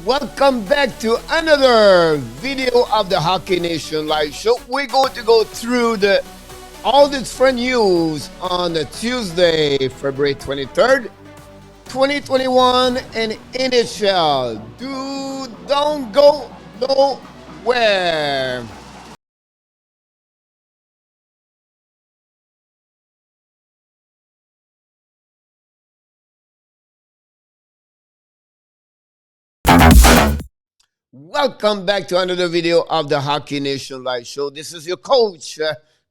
Welcome back to another video of the Hockey Nation live show. We're going to go through the all the different news on the Tuesday, February 23rd, 2021 in NHL. Don't go nowhere. Welcome back to another video of the Hockey Nation live show. This is your coach,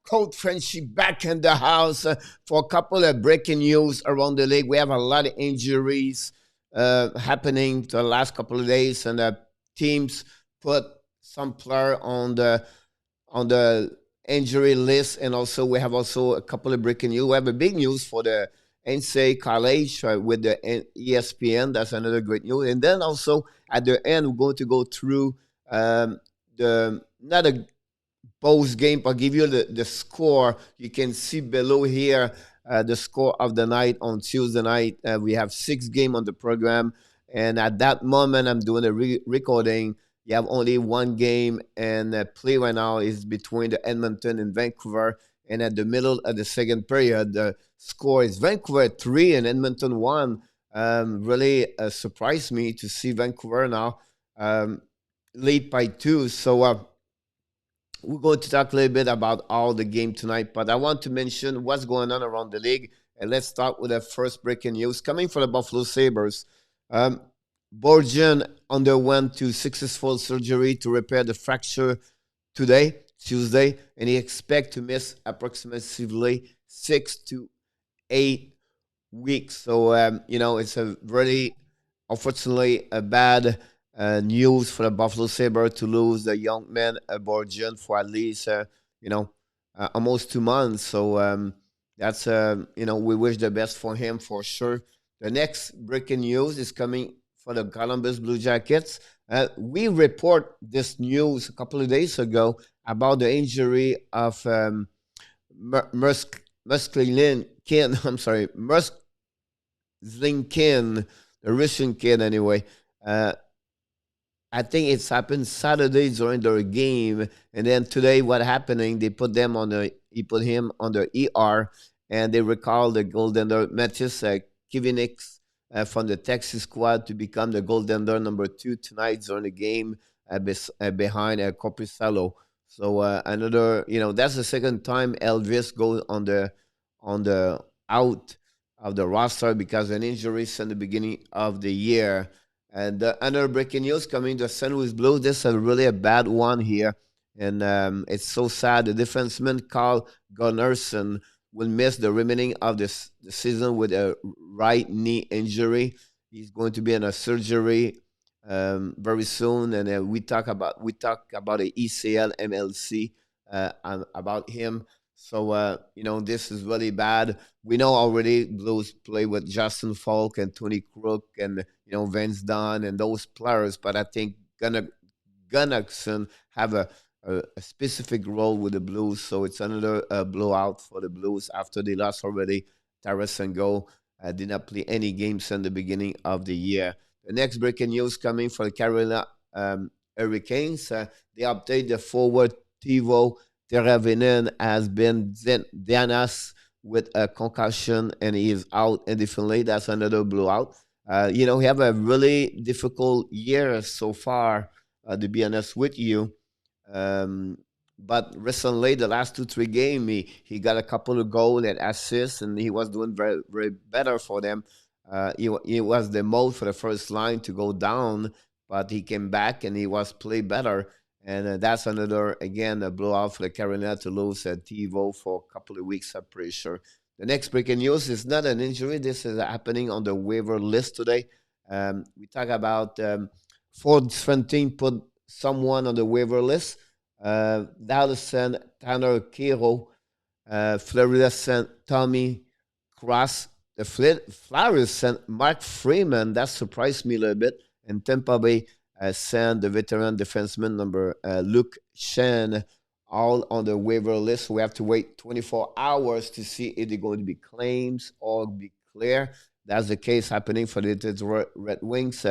Coach Frenchy, back in the house for a couple of breaking news around the league. We have a lot of injuries happening to the last couple of days, and teams put some player on the injury list, and also we have also a couple of breaking news. We have a big news for the NCAA college with the ESPN. That's another great news. And then also at the end, we're going to go through the not a post game, but give you the score. You can see below here the score of the night on Tuesday night. We have 6 games on the program, and at that moment, I'm doing a recording. You have only 1 game, and play right now is between the Edmonton and Vancouver. And at the middle of the second period, the score is Vancouver 3 and Edmonton 1. Really surprised me to see Vancouver now lead by 2. So we're going to talk a little bit about all the game tonight, but I want to mention what's going on around the league. And let's start with the first breaking news coming from the Buffalo Sabres. Um, Borgen underwent to successful surgery to repair the fracture today, Tuesday, and he expects to miss approximately 6 to 8 weeks. So, it's a really, unfortunately, a bad news for the Buffalo Sabre to lose the young man Borgian for at least, almost 2 months. So that's, we wish the best for him for sure. The next breaking news is coming for the Columbus Blue Jackets. We report this news a couple of days ago about the injury of Musklin Kin. I'm sorry, Zlinkin, the Russian kid anyway. I think it's happened Saturday during their game, and then today what happening? They put them on the he put him on the ER, and they recall the goaltender Mattis Kivinix from the Texas squad to become the goaltender number 2 tonight during the game behind Corpusalo. So another, that's the second time Elvis goes on the out of the roster because of an injury since the beginning of the year. And another breaking news coming to St. Louis Blues. This is really a bad one here. And it's so sad. The defenseman Carl Gunnarsson will miss the remaining of the season with a right knee injury. He's going to be in a surgery very soon. And we talk about the ECL MLC about him. So this is really bad. We know already Blues play with Justin Falk and Tony Crook and Vince Dunn and those players, but I think Gunnarsson have a specific role with the Blues, so it's another blowout for the Blues after they lost already. Tarasenko did not play any games in the beginning of the year. The next breaking news coming from the Carolina Hurricanes. They update the forward Tivo Teravinen has been diagnosed with a concussion and he is out indefinitely. That's another blowout. We have a really difficult year so far, to be honest with you. Um, but recently, the last 2 3 games, he got a couple of goals and assists, and he was doing very very better for them. He was the most for the first line to go down, but he came back and he was play better. And that's another again a blowout for the Carolina to lose Tivo for a couple of weeks. I'm pretty sure. The next breaking news is not an injury. This is happening on the waiver list today. We talk about four different teams put someone on the waiver list. Dallas sent Tanner Kero. Florida sent Tommy Cross. The Flyers sent Mark Freeman. That surprised me a little bit. And Tampa Bay sent the veteran defenseman number Luke Shen all on the waiver list. We have to wait 24 hours to see if they're going to be claims or be clear. That's the case happening for the Red Wings.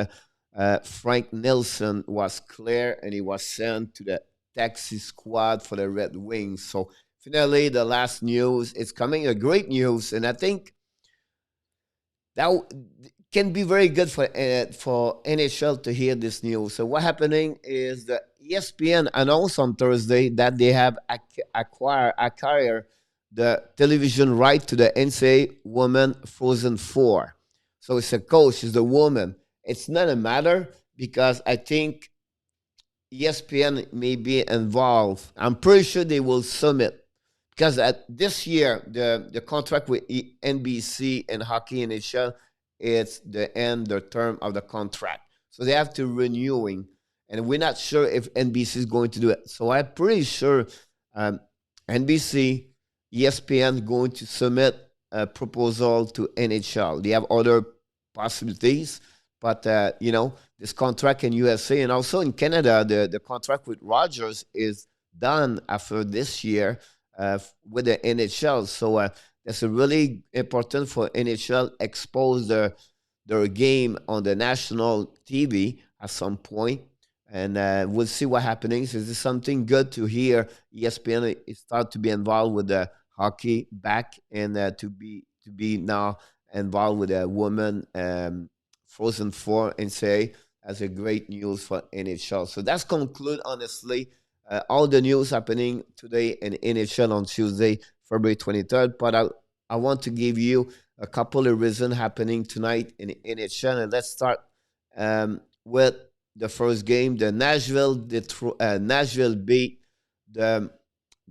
Frank Nelson was clear and he was sent to the taxi squad for the Red Wings. So finally, the last news is coming, a great news, and I think can be very good for NHL to hear this news. So what happening is the ESPN announced on Thursday that they have acquired the television right to the NCAA Women Frozen Four. So it's a coach, it's the woman. It's not a matter because I think ESPN may be involved. I'm pretty sure they will submit because this year the contract with NBC and Hockey NHL, it's the end the term of the contract, so they have to renewing, and we're not sure if NBC is going to do it. So I'm pretty sure um, NBC, ESPN going to submit a proposal to NHL. They have other possibilities, but this contract in USA and also in Canada, the contract with Rogers is done after this year with the NHL. So that's a really important for NHL expose their game on the national TV at some point, and we'll see what happens. Is this something good to hear? ESPN is start to be involved with the hockey back and to be now involved with a woman Frozen Four and say as a great news for NHL. So that's conclude honestly all the news happening today in NHL on Tuesday, February 23rd. But I want to give you a couple of reasons happening tonight in NHL, and let's start with the first game. The Nashville beat the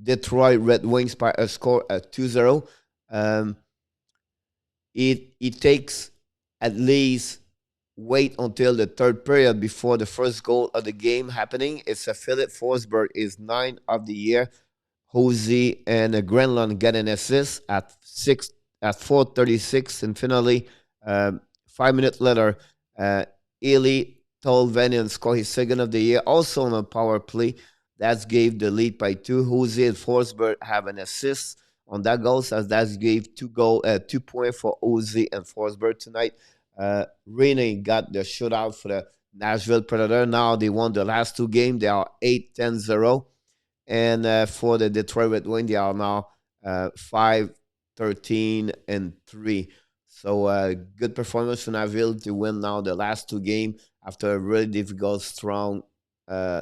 Detroit Red Wings by a score of 2-0. It takes at least wait until the third period before the first goal of the game happening. It's a Philip Forsberg is 9 of the year. Hosey and Grenland get an assist at 4:36, and finally, 5 minutes later, Eli Tolvanen scored his second of the year, also on a power play. That gave the lead by 2. Hosey and Forsberg have an assist on that goal, so that gave 2 points for Hosey and Forsberg tonight. Rene got the shootout for the Nashville Predator. Now they won the last two games. They are 8-10-0. And for the Detroit Red Wings, they are now 5-13-3. So good performance for Nashville to win now the last two games after a really difficult,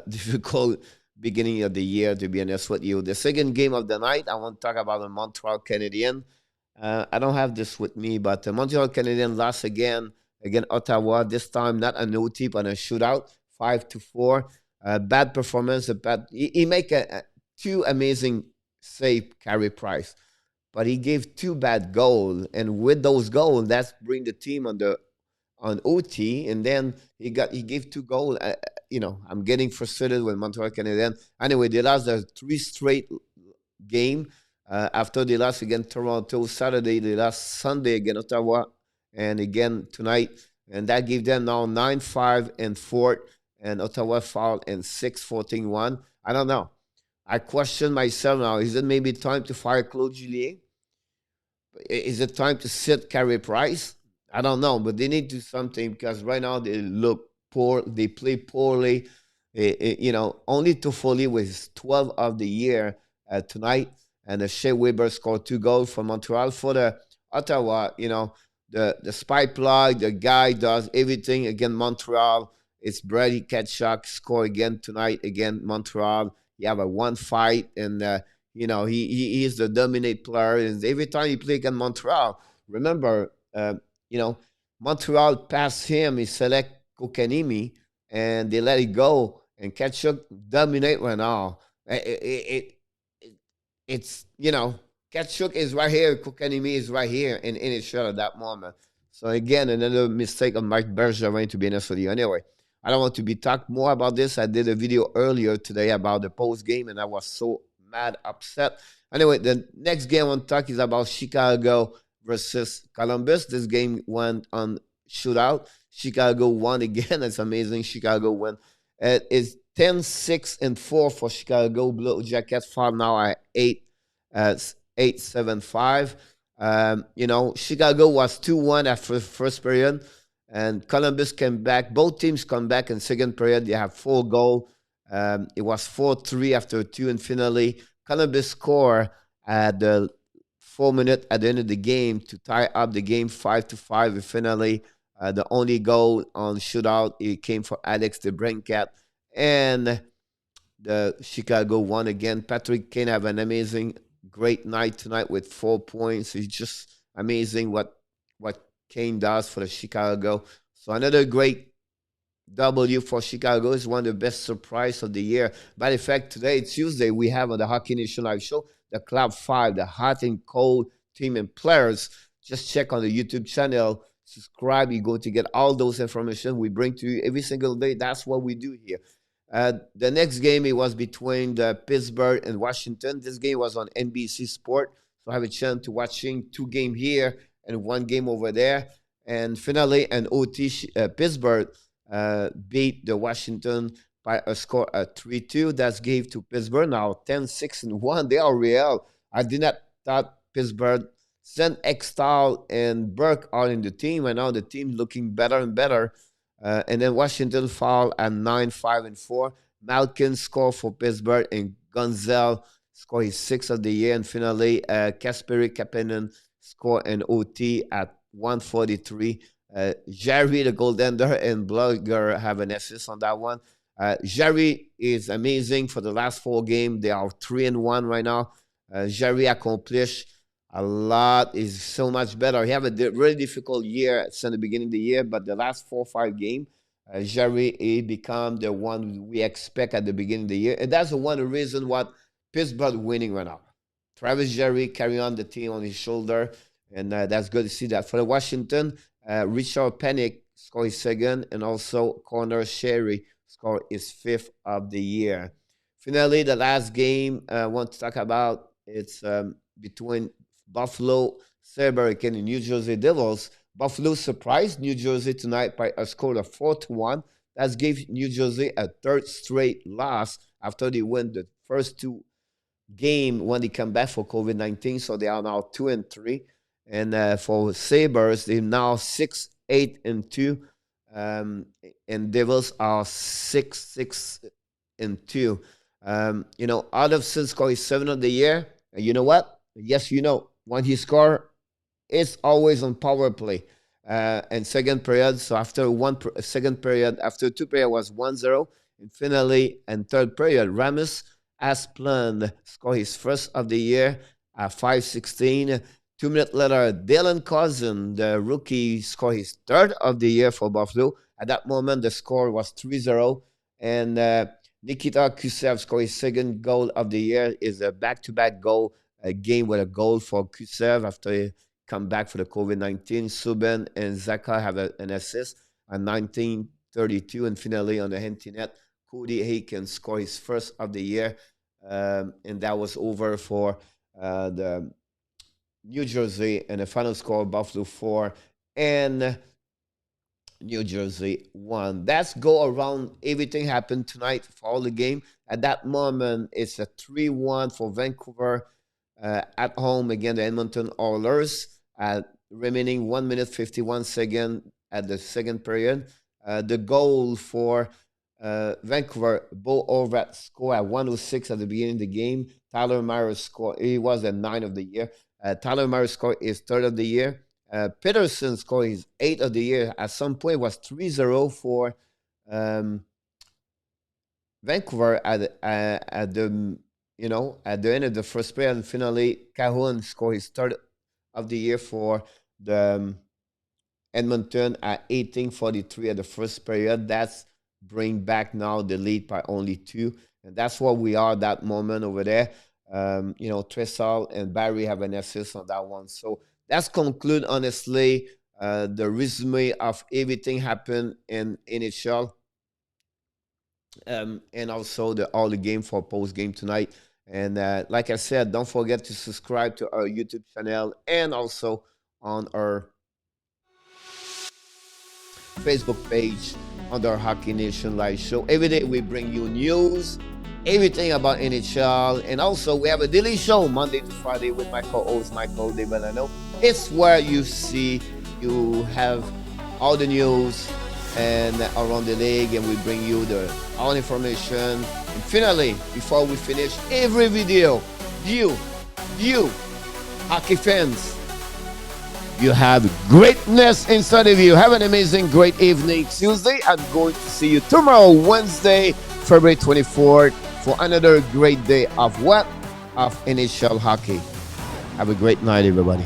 difficult beginning of the year, to be honest with you. The second game of the night, I want to talk about the Montreal Canadiens. I don't have this with me, but the Montreal Canadiens lost again Ottawa. This time not an OT but a shootout, 5-4. Bad performance. He make two amazing save, Carey Price, but he gave two bad goals, and with those goals, that's bring the team on OT, and then he gave two goals. I'm getting frustrated with Montreal Canadiens. Anyway, they lost their 3 straight game. After they lost against Toronto Saturday, they lost Sunday against Ottawa, and again tonight, and that gave them now 9-5-4, and Ottawa fall in 6-14-1. I don't know. I question myself now. Is it maybe time to fire Claude Julien? Is it time to sit Carey Price? I don't know, but they need to do something because right now they look poor. They play poorly. Only Toffoli was 12 of the year tonight, and Shea Weber scored 2 goals for Montreal. For the Ottawa, the spy plug, the guy does everything against Montreal. It's Brady Ketchuk score again tonight against Montreal. He have a one fight, and he is the dominate player. And every time he play against Montreal, remember, Montreal passed him. He select Kokanimi, and they let it go. And Ketchuk dominate right now. It's Ketchuk is right here, Kokanimi is right here in NHL at that moment. So again, another mistake of Mike Bergevin, to be honest with you. Anyway, I don't want to be talk more about this. I did a video earlier today about the post game, and I was so mad, upset. Anyway, the next game I want to talk is about Chicago versus Columbus. This game went on shootout. Chicago won again. That's amazing. Chicago won. It is 10-6-4 for Chicago. Blue Jackets fall now at 8-7-5. Chicago was 2-1 after the first period. and Columbus came back. Both teams come back in second period. They have 4 goal. It was 4-3 after 2, and finally Columbus score at the 4 minute at the end of the game to tie up the game 5-5. And finally, the only goal on shootout it came for Alex DeBrincat, and the Chicago won again. Patrick Kane have an amazing, great night tonight with 4 points. It's just amazing what Kane does for the Chicago. So another great W for Chicago is one of the best surprise of the year. By the fact, today, Tuesday, we have on the Hockey Nation Live Show the Club 5, the hot and cold team and players. Just check on the YouTube channel, subscribe. You go to get all those information we bring to you every single day. That's what we do here. The next game, it was between the Pittsburgh and Washington. This game was on NBC Sport. So I have a chance to watching 2 games here and 1 game over there. And finally, an OT, Pittsburgh beat the Washington by a score of 3-2. That's gave to Pittsburgh now 10-6-1. They are real. I did not thought Pittsburgh sent Extall and Burke out in the team, and now the team looking better and better. And then Washington fall at 9-5-4. Malkin score for Pittsburgh, and Gonzalez score his 6th of the year. And finally, Kasperi Kapanen score an OT at 143. Jerry, the goaltender, and Blugger have an assist on that one. Jerry is amazing for the last 4 games. They are 3-1 right now. Jerry accomplished a lot, is so much better. He have a really difficult year since the beginning of the year, but the last 4 or 5 games, Jerry he become the one we expect at the beginning of the year. And that's the one reason why Pittsburgh winning right now. Travis Jerry carry on the team on his shoulder, and that's good to see that. For the Washington, Richard Panic scored his 2nd, and also Connor Sherry scored his 5th of the year. Finally, the last game I want to talk about, it's between Buffalo Sabres and New Jersey Devils. Buffalo surprised New Jersey tonight by a score of 4-1. That gave New Jersey a 3rd straight loss after they win the first 2 games when they come back for COVID-19. So they are now 2-3. And for Sabres, they're now 6-8-2. And Devils are 6-6-2. Adolphson scored his 7th of the year. And you know what? Yes, when he score, it's always on power play. And second period, so after second period, after 2 period was 1-0. And finally, and third period, Ramos Asplund scored his 1st of the year at 5-16. 2 minutes later, Dylan Cousin, the rookie, scored his 3rd of the year for Buffalo. At that moment, the score was 3-0. And Nikita Kusev scored his 2nd goal of the year. Is a back-to-back goal, a game with a goal for Kusev after he come back for the COVID-19. Subban and Zaka have an assist at 19:32. And finally, on the empty net, Cody Aiken scored his 1st of the year. And that was over for the New Jersey, and the final score, Buffalo 4 and New Jersey 1. That's go around. Everything happened tonight for all the game. At that moment, it's a 3-1 for Vancouver at home against the Edmonton Oilers. Remaining 1 minute 51 seconds at the second period. The goal for Vancouver, Bo Horvat scored at 1:06 at the beginning of the game. Tyler Myers scored. He was at 9 of the year. Tyler Myers scored his 3rd of the year. Peterson scored his 8th of the year. At some point, it was 3-0 for Vancouver at the end of the first period. And finally, Cahoon scored his 3rd of the year for the Edmonton at 18:43 at the first period. That's bring back now the lead by only 2. And that's what we are at that moment over there. Tressel and Barry have an assist on that one. So that's conclude, honestly, the resume of everything happened in NHL. And also all the game for post game tonight. And like I said, don't forget to subscribe to our YouTube channel and also on our Facebook page under Hockey Nation Live Show. Every day we bring you news, everything about NHL, and also we have a daily show Monday to Friday with my co-host Michael DeBellano. It's where you have all the news and around the league, and we bring you the all information. And finally, before we finish every video, you hockey fans, you have greatness inside of you. Have an amazing, great evening. Tuesday, I'm going to see you tomorrow, Wednesday, February 24th, for another great day of what? Of NHL hockey. Have a great night, everybody.